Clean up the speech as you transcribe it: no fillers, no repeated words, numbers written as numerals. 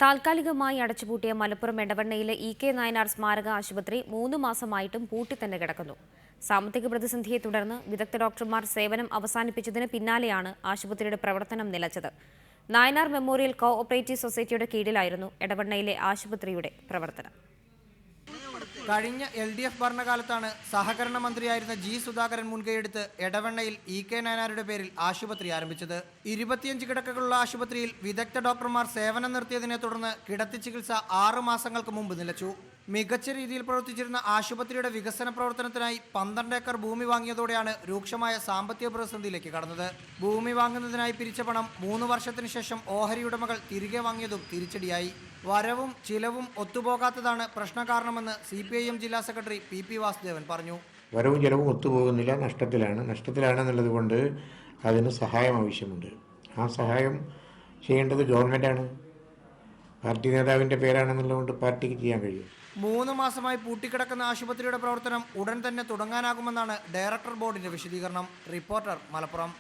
താൽക്കാലികമായി അടച്ചുപൂട്ടിയ മലപ്പുറം എടവണ്ണയിലെ ഇ.കെ. നായനാർ സ്മാരക ആശുപത്രി 3 മാസമായിട്ടും പൂട്ടിത്തന്നെ കിടക്കുന്നു. സാമ്പത്തിക പ്രതിസന്ധിയെ തുടർന്ന് വിദഗ്ധ ഡോക്ടർമാർ സേവനം അവസാനിപ്പിച്ചതിന് പിന്നാലെയാണ് ആശുപത്രിയുടെ പ്രവർത്തനം നിലച്ചത്. നായനാർ മെമ്മോറിയൽ കോ ഓപ്പറേറ്റീവ് സൊസൈറ്റിയുടെ കീഴിലായിരുന്നു എടവണ്ണയിലെ ആശുപത്രിയുടെ പ്രവർത്തനം. കഴിഞ്ഞ LDF ഭരണകാലത്താണ് സഹകരണ മന്ത്രിയായിരുന്ന ജി സുധാകരൻ മുൻകൈയെടുത്ത് എടവണ്ണയിൽ ഇ.കെ. നായനാരുടെ പേരിൽ ആശുപത്രി ആരംഭിച്ചത്. 25 കിടക്കകളുള്ള ആശുപത്രിയിൽ വിദഗ്ധ ഡോക്ടർമാർ സേവനം നിർത്തിയതിനെ തുടർന്ന് കിടത്തി ചികിത്സ 6 മാസങ്ങൾക്ക് മുമ്പ് നിലച്ചു. മികച്ച രീതിയിൽ പ്രവർത്തിച്ചിരുന്ന ആശുപത്രിയുടെ വികസന പ്രവർത്തനത്തിനായി 12 ഏക്കർ ഭൂമി വാങ്ങിയതോടെയാണ് രൂക്ഷമായ സാമ്പത്തിക പ്രതിസന്ധിയിലേക്ക് കടന്നത്. ഭൂമി വാങ്ങുന്നതിനായി പിരിച്ച പണം 3 വർഷത്തിന് ശേഷം ഓഹരി ഉടമകൾ തിരികെ വാങ്ങിയതും തിരിച്ചടിയായി. വരവും ചിലവും ഒത്തുപോകാത്തതാണ് പ്രശ്നകാരണമെന്ന് CPIM ജില്ലാ സെക്രട്ടറി PP വാസുദേവൻ പറഞ്ഞു. വരവും ചിലവും ഒത്തുപോകുന്നില്ല, നഷ്ടത്തിലാണെന്നുള്ളത് കൊണ്ട് അതിന് സഹായം ആവശ്യമുണ്ട്. ആ സഹായം ചെയ്യേണ്ടത് ഗവൺമെൻറ്റാണ്. പാർട്ടി നേതാവിൻ്റെ പേരാണെന്നുള്ളതുകൊണ്ട് പാർട്ടിക്ക് ചെയ്യാൻ കഴിയും. 3 മാസമായി പൂട്ടിക്കിടക്കുന്ന ആശുപത്രിയുടെ പ്രവർത്തനം ഉടൻ തന്നെ തുടങ്ങാനാകുമെന്നാണ് ഡയറക്ടർ ബോർഡിന്റെ വിശദീകരണം. റിപ്പോർട്ടർ, മലപ്പുറം.